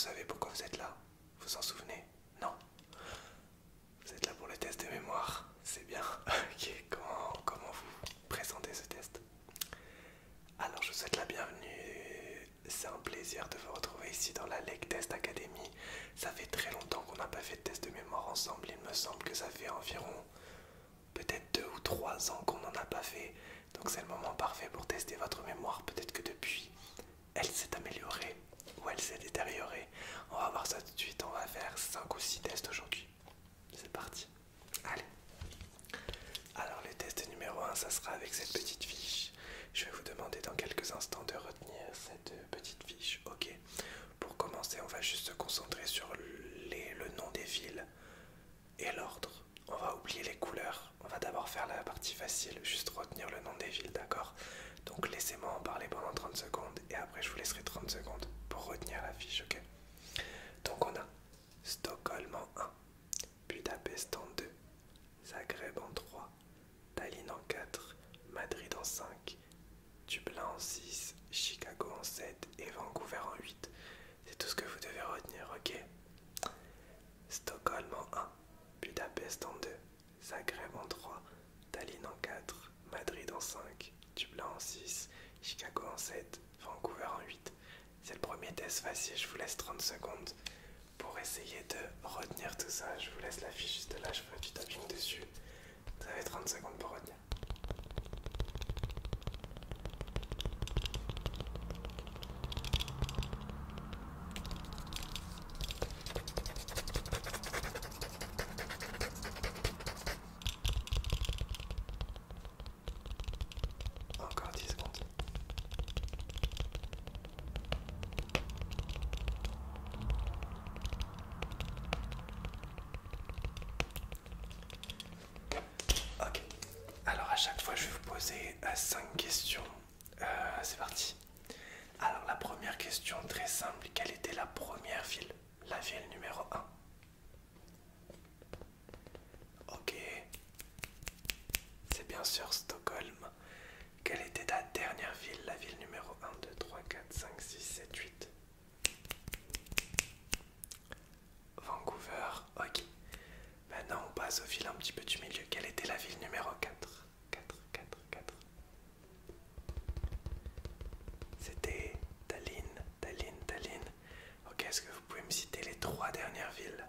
savez pourquoi vous êtes là? Vous vous en souvenez? Non? Vous êtes là pour le test de mémoire? C'est bien. Ok, comment vous présentez ce test? Alors, je vous souhaite la bienvenue. C'est un plaisir de vous retrouver ici dans la Lake Test Academy. Ça fait très longtemps qu'on n'a pas fait de test de mémoire ensemble. Il me semble que ça fait environ peut-être 2 ou 3 ans qu'on n'en a pas fait. Donc c'est le moment parfait pour tester votre mémoire. Peut-être que depuis, elle s'est améliorée ou elle s'est détériorée. On va voir ça tout de suite. On va faire 5 ou 6 tests aujourd'hui. C'est parti. Allez. Alors le test numéro 1, ça sera avec cette petite fiche. Je vais vous demander dans quelques instants de retenir cette petite fiche. Ok. Pour commencer, on va juste se concentrer sur le nom des villes et l'ordre. On va oublier les couleurs. On va d'abord faire la partie facile, juste retenir le nom des villes, d'accord? Donc laissez-moi en parler pendant 30 secondes et après je vous laisserai 30 secondes pour retenir la fiche, ok? Donc on a Stockholm en 1, Budapest en 2, Zagreb en 3, Tallinn en 4, Madrid en 5, Dublin en 6, Chicago en 7 et Vancouver en 8. C'est tout ce que vous devez retenir, ok? Stockholm en 1, Budapest en 2, Zagreb en 3, Tallinn en 4, Madrid en 5, Dublin en 6, Chicago en 7, Vancouver en 8. C'est le premier test facile, je vous laisse 30 secondes pour essayer de retenir tout ça. Je vous laisse la fiche juste là, je ferai du tapping dessus. Vous avez 30 secondes pour retenir. Encore 10 secondes. Ok. Alors à chaque fois je vais vous poser 5 questions. C'est parti. Alors la première question très simple. Quelle était la première ville? La ville numéro 1. Ok. C'est bien sûr Stockholm. Quelle était ta dernière ville? La ville numéro 1, 2, 3, 4, 5, 6, 7, 8. Vancouver. Ok. Maintenant on passe aux villes un petit peu du milieu. Quelle était la ville numéro 4? 4, 4, 4. C'était Tallinn, Tallinn, Tallinn. Ok, est-ce que vous pouvez me citer les 3 dernières villes?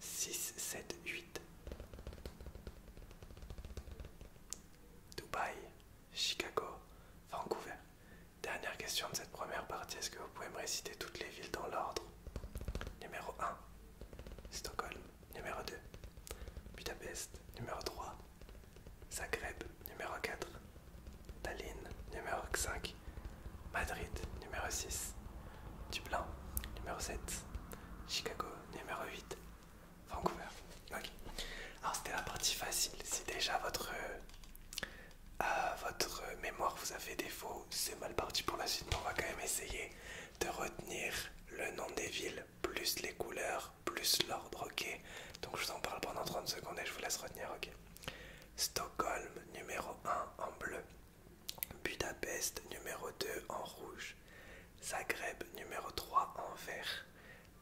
6, 7, 8. Dubaï, Chicago, Vancouver. Dernière question de cette première partie, est-ce que vous pouvez me réciter toutes les villes dans l'ordre? Numéro 1, Stockholm. Numéro 2, Budapest. Numéro 3, Zagreb. Numéro 4, Tallinn. Numéro 5, Madrid. Numéro 6, Dublin. Numéro 7, Chicago. Numéro 8, Vancouver. Ok. Alors c'était la partie facile. Si déjà votre mémoire vous a fait défaut, c'est mal parti pour la suite, mais on va quand même essayer de retenir le nom des villes, plus les couleurs, plus l'ordre, ok? Donc je vous en parle pendant 30 secondes et je vous laisse retenir, ok? Stockholm, numéro 1 en bleu. Budapest, numéro 2 en rouge. Zagreb, numéro 3 en vert.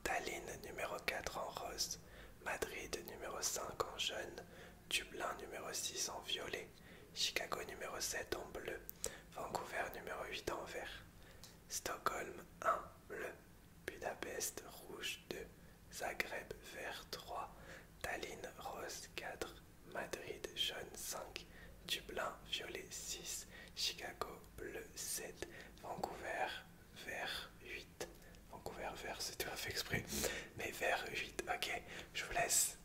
Tallinn, numéro 4 en rose. Madrid, numéro 5 en jaune. Dublin, numéro 6 en violet. Chicago, numéro 7 en bleu. Vancouver, numéro 8 en vert. Stockholm, 1 bleu. Budapest, rouge 2. Zagreb, vert 3. Tallinn, rose 4. Madrid, jaune 5. Dublin, violet 6. Chicago, bleu 7. Vancouver, vert 8. Vancouver, vert, c'est tout à fait exprès. Mais vert 8, ok. Je vous laisse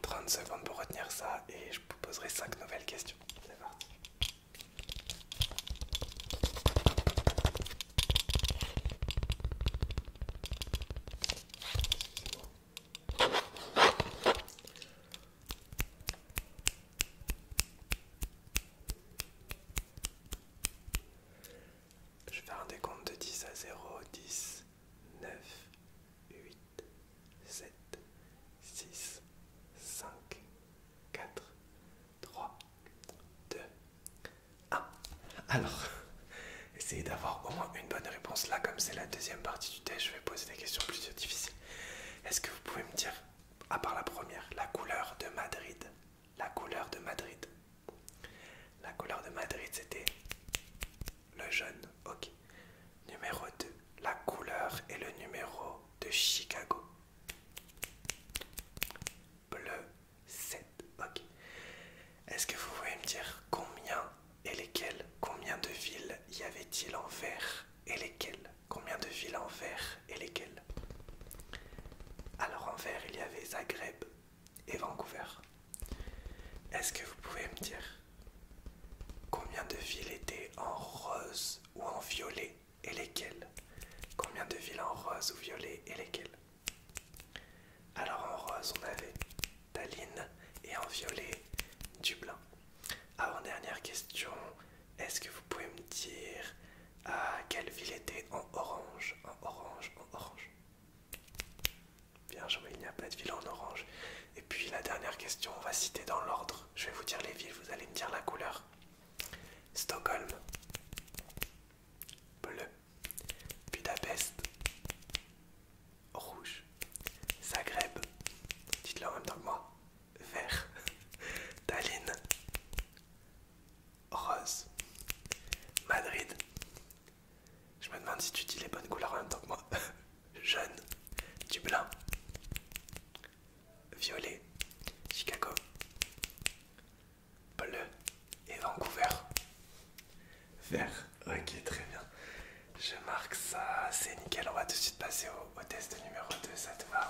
30 secondes pour retenir ça et je vous poserai 5 nouvelles questions. C'est parti. Je vais faire un décompte de 10 à 0, 10, 9, 8, 7, 6, 5, 4, 3, à part la première, la couleur de Madrid. La couleur de Madrid. La couleur de Madrid, c'était le jaune. Ok. Numéro 2, la couleur et le numéro de Chicago. Bleu 7. Ok. Est-ce que vous pouvez me dire combien et lesquelles, combien de villes y avait-il en vert et lesquelles? Combien de villes en vert et lesquelles? Alors en vert, il y avait Zagreb et Vancouver. Est-ce que vous pouvez me dire combien de villes étaient en rose ou en violet et lesquelles? Combien de villes en rose ou violet et lesquelles? Alors en rose, on avait Tallinn et en violet, Dublin. Avant-dernière question, est-ce que vous pouvez me dire quelle ville était en orange? En orange, en orange. Bien joué, il n'y a pas de ville en orange. Et puis la dernière question, on va citer dans l'ordre. Je vais vous dire les villes, vous allez me dire la couleur. Stockholm, bleu. Budapest, rouge. Zagreb, dites-le en même temps que moi, vert. Tallinn, rose. Madrid, je me demande si tu dis les bonnes couleurs en même temps que moi. Jaune. Dublin, violet. Chicago, bleu. Et Vancouver, vert. Ok, très bien. Je marque ça, c'est nickel. On va tout de suite passer au test numéro 2, ça te va?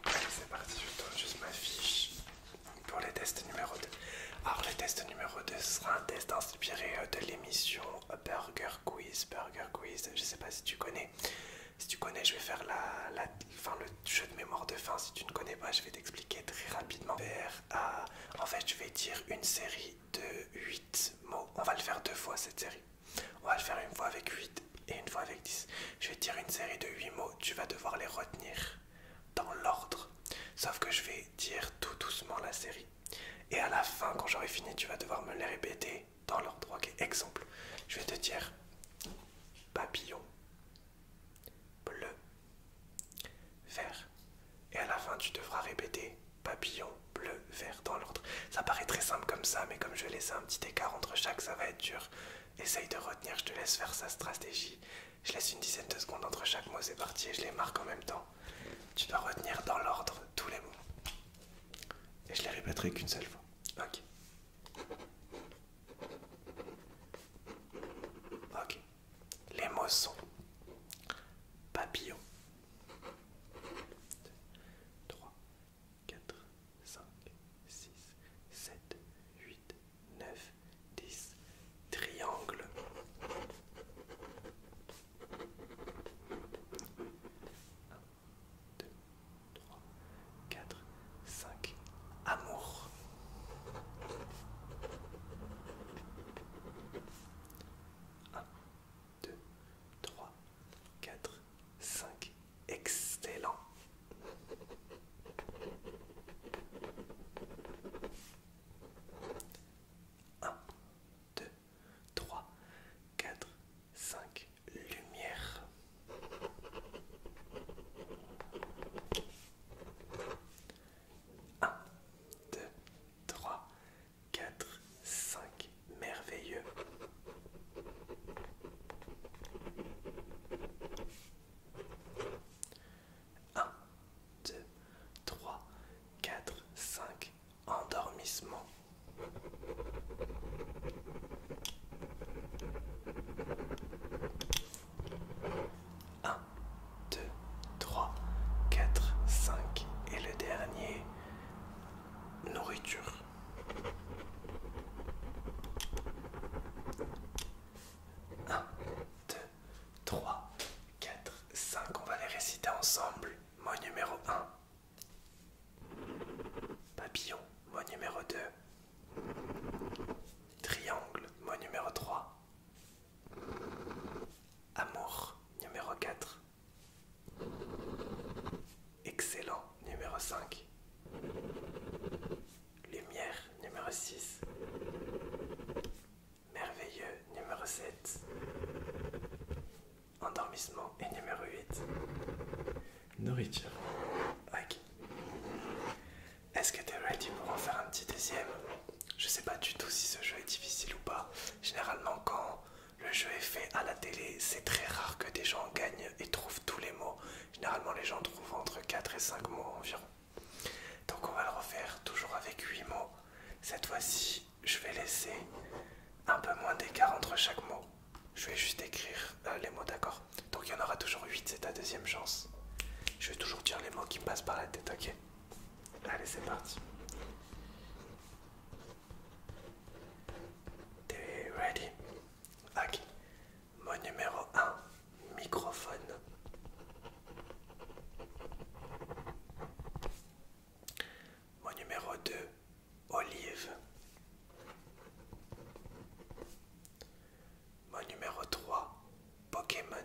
Allez, c'est parti, je tourne juste ma fiche pour les tests numéro 2. Alors, le test numéro 2 sera un test inspiré de l'émission Burger Quiz. Burger Quiz, je sais pas si tu connais. Si tu connais, je vais faire le jeu de mémoire de fin. Si tu ne connais pas, je vais t'expliquer très rapidement. En fait, je vais dire une série de 8 mots. On va le faire 2 fois cette série. On va le faire une fois avec 8 et une fois avec 10. Je vais te dire une série de 8 mots. Tu vas devoir les retenir dans l'ordre. Sauf que je vais dire tout doucement la série. Et à la fin, quand j'aurai fini, tu vas devoir me les répéter dans l'ordre. Ok, exemple. Je vais te dire papillon, bleu, vert. Et à la fin, tu devras répéter papillon, bleu, vert dans l'ordre. Ça paraît très simple comme ça, mais comme je vais laisser un petit écart entre chaque, ça va être dur. Essaye de retenir, je te laisse faire sa stratégie. Je laisse une dizaine de secondes entre chaque mot, c'est parti, et je les marque en même temps. Tu dois retenir dans l'ordre tous les mots. Et je les répéterai qu'une seule fois. Ok. Ok. Les mots sont papillon, 3, 4, 5, 6, 7, 8, 9, 10. Triangle, 2, 3, 4, 5. Amour, 1, 2, 3, 4, 5. Excellent. 1, 2, 3, 4, 5. Lumière. 1, 2, 3, 4, 5. Merveilleux. 1, 2, 3, 4, 5. Endormissement. 1, 2, 3, 4, 5. Et le dernier, nourriture. 1, 2, 3, 4, 5. On va les réciter ensemble. Mot numéro 1. Papillon. Mot numéro 2. Triangle. c'est parti. T'es ready? Ok. Mon numéro un, microphone. Mon numéro 2, olive. Mon numéro 3, Pokémon.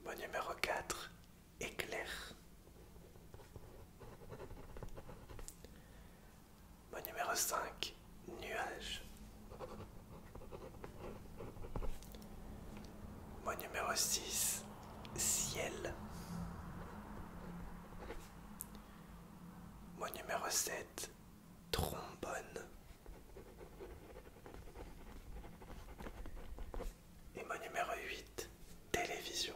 Mon numéro 4, éclair. Mon numéro 5, nuage. Mon numéro 6, ciel. Mon numéro 7, trombone. Et mon numéro 8, télévision.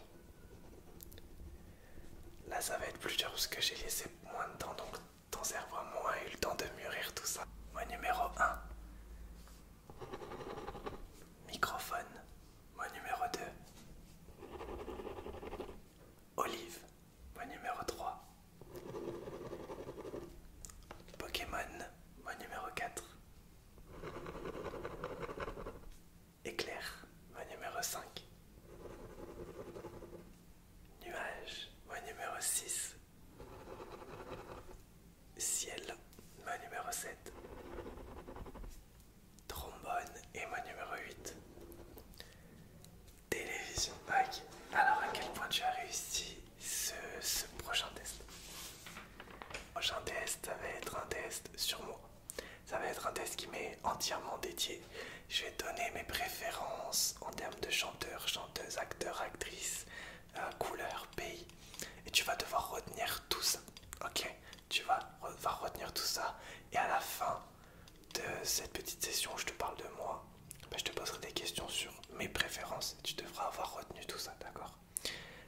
Là ça va être plus dur parce que j'ai laissé moins de temps, donc ton cerveau a moins eu le temps de mûrir tout ça. Mon numéro 1, microphone. Mon numéro 2, olive. Mon numéro 3, Pokémon. Mon numéro 4, éclair. Mon numéro 5, nuage. Mon numéro 6, ciel. Mon numéro 7, trombone. Et mon numéro 8, télévision. Ok. Alors à quel point tu as réussi ce prochain test? Le prochain test, ça va être un test sur moi. Ça va être un test qui m'est entièrement dédié. Je vais te donner mes préférences en termes de chanteurs, chanteuses, acteurs, actrices, couleurs, pays. Et tu vas devoir retenir tout ça. Ok? Tu vas devoir retenir tout ça. Et à la fin de cette petite session où je te parle de moi, je te poserai des questions sur mes préférences. Tu devras avoir retenu tout ça, d'accord?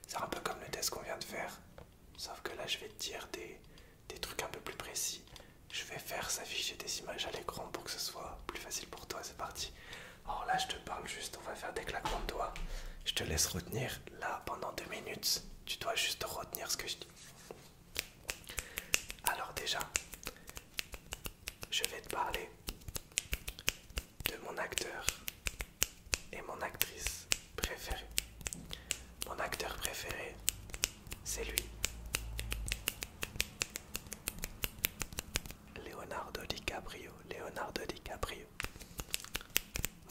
C'est un peu comme le test qu'on vient de faire. Sauf que là, je vais te dire des trucs un peu plus précis. Je vais faire s'afficher des images à l'écran pour que ce soit plus facile pour toi. C'est parti. Alors là, je te parle juste, on va faire des claquements de doigts. Je te laisse retenir là pendant 2 minutes. Tu dois juste retenir ce que je dis. Alors déjà, je vais te parler de mon acteur et mon actrice préférée. Mon acteur préféré, c'est lui. Leonardo DiCaprio. Leonardo DiCaprio.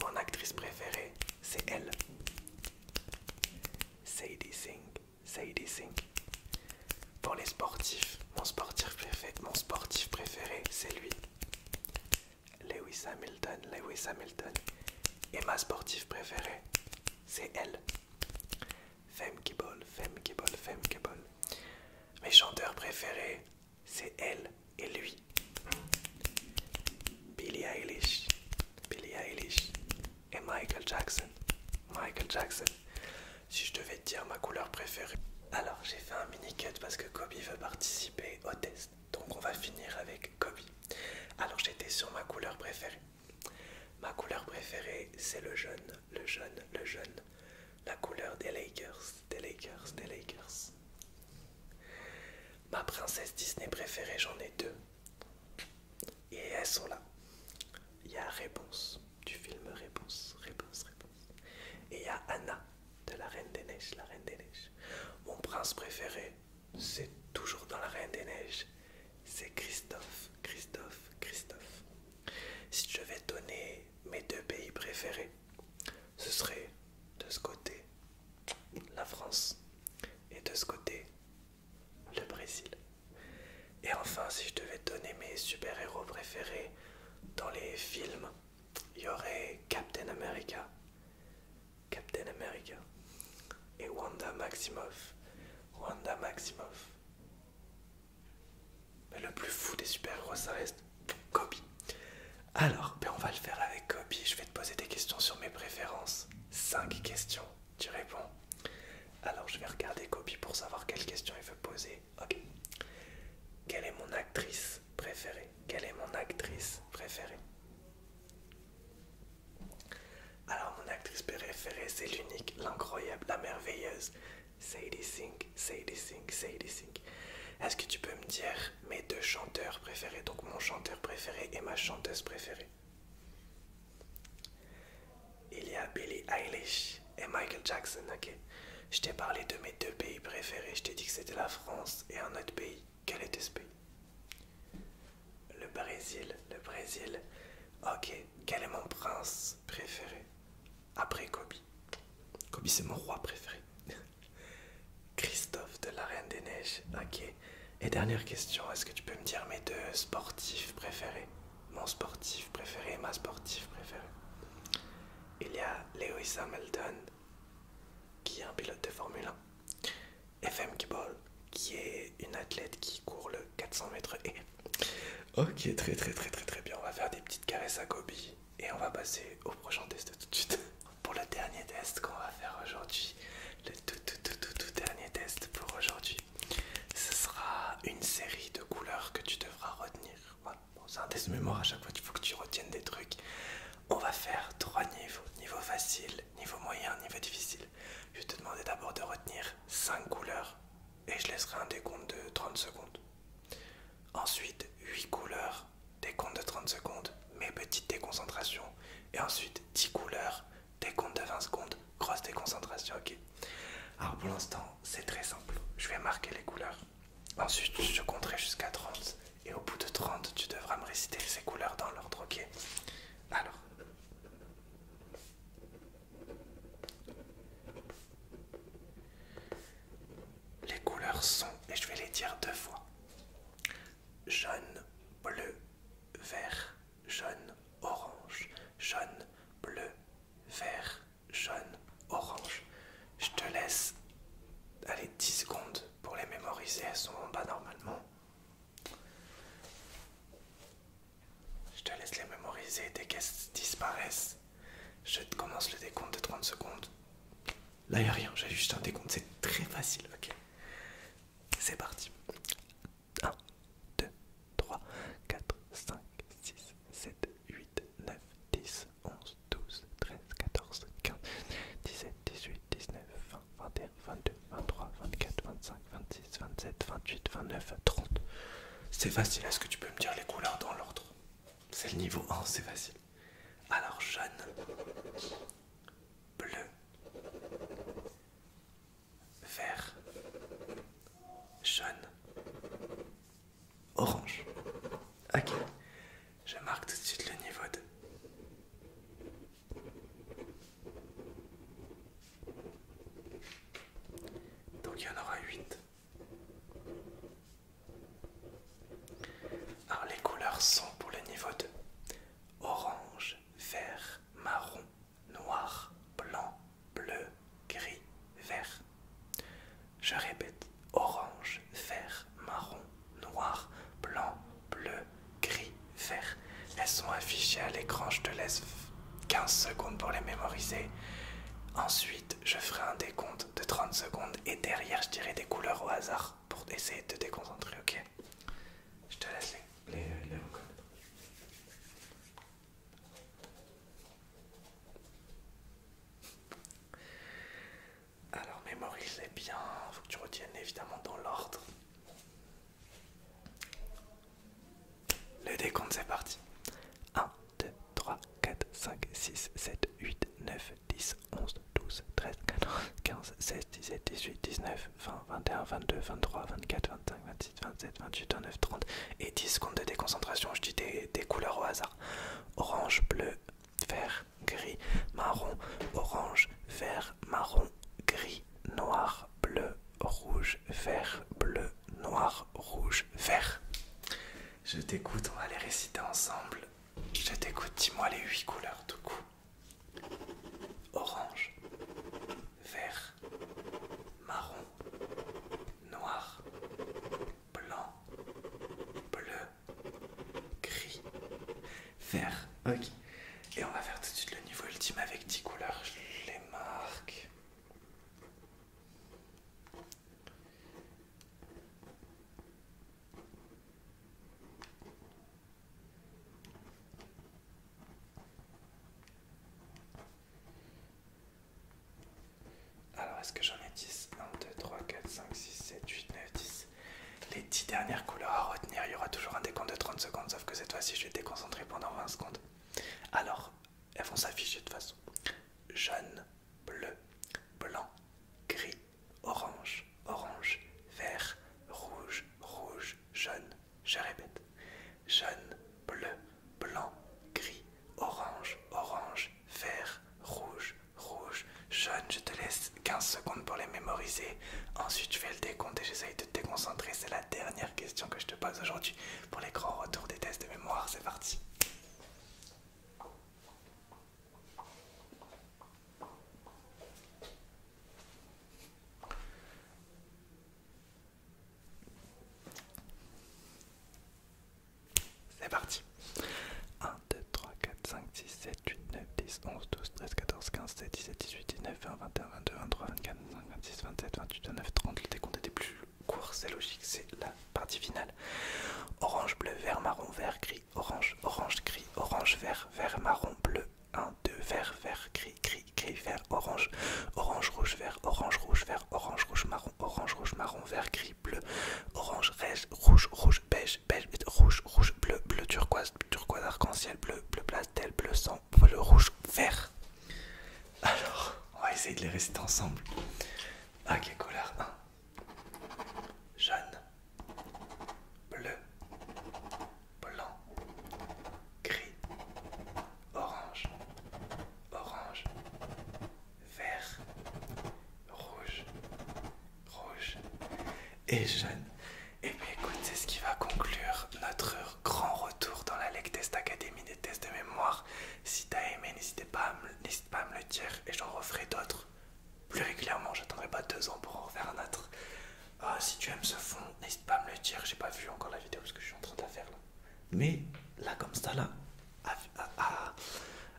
Mon actrice préférée, c'est elle. Sadie Sink. Sadie Sink. Pour les sportifs, mon sportif préféré, c'est lui. Lewis Hamilton. Lewis Hamilton. Et ma sportive préférée, c'est elle. Femke Bol. Femke Bol. Femke Bol. Mes chanteurs préférés, c'est elle et lui. Billie Eilish. Billie Eilish. Et Michael Jackson. Michael Jackson. Si je devais te dire ma couleur préférée. Alors j'ai fait un mini cut parce que Kobe veut participer au test. Donc on va finir avec Kobe. Alors j'étais sur ma couleur préférée. Ma couleur préférée, c'est le jaune. Le jaune, le jaune. La couleur des Lakers. Des Lakers, des Lakers. Ma princesse Disney préférée, j'en ai 2. Et elles sont là. Il y a Réponse, du film Réponse, Réponse, Réponse. Et il y a Anna, de La Reine des Neiges, La Reine des Neiges. Mon prince préféré, c'est toujours dans La Reine des Neiges. C'est Christophe, Christophe, Christophe. Si je devais donner mes 2 pays préférés, ce serait de ce côté la France et de ce côté le Brésil. Et enfin, si je devais donner mes super-héros préférés dans les films, il y aurait Captain America. Captain America. Et Wanda Maximoff. Wanda Maximoff. Mais le plus fou des super-héros, ça reste Kobe. Alors, on va le faire avec Kobe. Je vais te poser des questions sur mes préférences. 5 questions. Tu réponds. Alors, je vais regarder Kobe pour savoir quelle question il veut poser. Ok. Quelle est mon actrice préférée? Quelle est mon actrice préférée? Alors, mon actrice préférée, c'est l'unique, l'incroyable, la merveilleuse. Sadie Sink, Sadie Sink, Sadie Sink. Est-ce que tu peux me dire mes deux chanteurs préférés, donc mon chanteur préféré et ma chanteuse préférée? Il y a Billie Eilish et Michael Jackson, ok. Je t'ai parlé de mes deux pays préférés, je t'ai dit que c'était la France et un autre pays. Quel était ce pays? Le Brésil, le Brésil. Ok, quel est mon prince préféré? Après Kobe. Kobe c'est mon roi préféré. Christophe de la Reine des Neiges, ok. Et dernière question, est-ce que tu peux me dire mes deux sportifs préférés? Mon sportif préféré et ma sportive préférée. Il y a Lewis Hamilton, qui est un pilote de Formule 1. Et Femke Bol, qui est une athlète qui court le 400 mètres et... Ok, très bien. On va faire des petites caresses à Kobe et on va passer au prochain test tout de suite. Pour le dernier test qu'on va faire aujourd'hui, le tout dernier test pour aujourd'hui, ce sera une série de couleurs que tu devras retenir. Voilà. Bon, c'est un test de mémoire, à chaque fois il faut que tu retiennes des trucs. On va faire 3 niveaux, niveau facile, niveau moyen, niveau difficile. Je vais te demander d'abord de retenir 5 couleurs et je laisserai un décompte de 30 secondes. Ensuite, 8 couleurs, décompte de 30 secondes, mais petite déconcentration. Et ensuite, 10 couleurs, décompte de 20 secondes, grosse déconcentration, ok. Alors pour l'instant, c'est très simple. Je vais marquer les couleurs. Ensuite, je compterai jusqu'à 30. Et au bout de 30, tu devras me réciter ces couleurs dans l'ordre, ok. Alors. Les couleurs sont, et je vais les dire 2 fois. Jaune, bleu, vert, jaune, orange, jaune, bleu, vert, jaune, orange. Je te laisse, allez, 10 secondes pour les mémoriser, elles sont en bas normalement. Je te laisse les mémoriser dès qu'elles disparaissent. Je te commence le décompte de 30 secondes. Là, il n'y a rien, j'ai juste un décompte, c'est très facile, ok. C'est parti. 1, 2, 3, 4, 5, 6, 7, 8, 9, 10, 11, 12, 13, 14, 15, 17, 18, 19, 20, 21, 22, 23, 24, 25, 26, 27, 28, 29, 30. C'est facile, est-ce que tu peux me dire les couleurs dans l'ordre? C'est le niveau 1, c'est facile. Alors jaune, bleu, vert, jaune, orange. Ok, je marque tout de suite le niveau 2. Donc il y en aura 8. Alors les couleurs sont pour le niveau 2. Orange, vert, marron, noir, blanc, bleu, gris, vert. Je répète, orange, vert, marron, noir, blanc, bleu, gris, vert. Elles sont affichées à l'écran, je te laisse 15 secondes pour les mémoriser. Ensuite, je ferai un décompte de 30 secondes et derrière, je dirai des couleurs au hasard pour essayer de te déconcentrer, ok? Je te laisse les reconnaître. Alors, mémorise-les bien, faut que tu retiennes évidemment dans l'ordre. Le décompte, c'est parti. 1, 2, 3, 4, 5, 6, 7, 8, 9, 10, 11, 12, 13, 14, 15, 16, 17, 18, 19, 20, 21, 22, 23, 24, 25, 26, 27, 28, 29, 30 et 10 secondes de déconcentration. Je dis des couleurs au hasard. Orange, bleu, vert, gris, marron, orange, vert, marron, gris, noir, bleu, rouge, vert, bleu, noir, rouge, vert. Je t'écoute, on va les réciter ensemble. Je t'écoute, dis-moi les 8 couleurs tout coup. Orange, vert, marron, noir, blanc, bleu, gris, vert. Ok. Et on va faire tout de suite le niveau ultime avec 10 couleurs. Je les marque. Alors, est-ce que j'en ai 10? 1, 2, 3. dernières couleurs à retenir. Il y aura toujours un décompte de 30 secondes, sauf que cette fois-ci, je vais te déconcentrer pendant 20 secondes. Alors, elles vont s'afficher de toute façon. Jaune, bleu, blanc, gris, orange, orange, vert, rouge, rouge, jaune. Je répète. Jaune, bleu, blanc, gris, orange, orange, vert, rouge, rouge, jaune. Je te laisse 15 secondes pour les mémoriser. Ensuite, je fais le décompte et j'essaye de te déconcentrer. C'est la dernière question que je te pose aujourd'hui pour les grands retours des tests de mémoire. C'est parti. C'est parti. 1, 2, 3, 4, 5, 6, 7, 8, 9, 10, 11, 12, 13, 14, 15, 16, 17, 18, 19, 20, 21, 22, 23, 24, 25, 26, 27, 28, 29, 30. Le décompte était plus court, c'est logique, c'est la partie finale. Orange, bleu, vert, marron, vert, gris, orange, orange, gris, orange, vert, vert, marron, bleu. 1, 2, vert, vert, gris, gris, gris, vert, orange, orange, rouge, vert, orange, rouge, vert, orange, rouge, marron, vert, gris, bleu, orange, rouge, rouge, beige, beige, rouge, rouge, bleu, bleu, turquoise, turquoise, arc-en-ciel, bleu, bleu, pastel, bleu sang, bleu, rouge, vert. Alors, on va essayer de les réciter ensemble. Ok, couleur 1. Jaune, bleu, blanc, gris, orange, orange, vert, rouge, rouge et jaune. Et bien écoute, c'est ce qui va conclure notre grand retour dans la Lake Test Academy des tests de mémoire. Si t'as aimé, n'hésite pas à me le dire et j'en referai d'autres plus régulièrement. J'attendrai pas 2 ans pour en refaire un autre. Si tu aimes ce fond, n'hésite pas à me le dire. J'ai pas vu encore la vidéo parce que je suis en train de la faire là. Mais là, comme ça, là,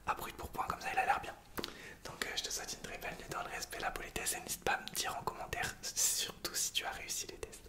à brut pour point, comme ça, il a l'air bien. Donc, je te souhaite une très belle nuit dans le respect, la politesse. Et n'hésite pas à me dire en commentaire, surtout si tu as réussi les tests.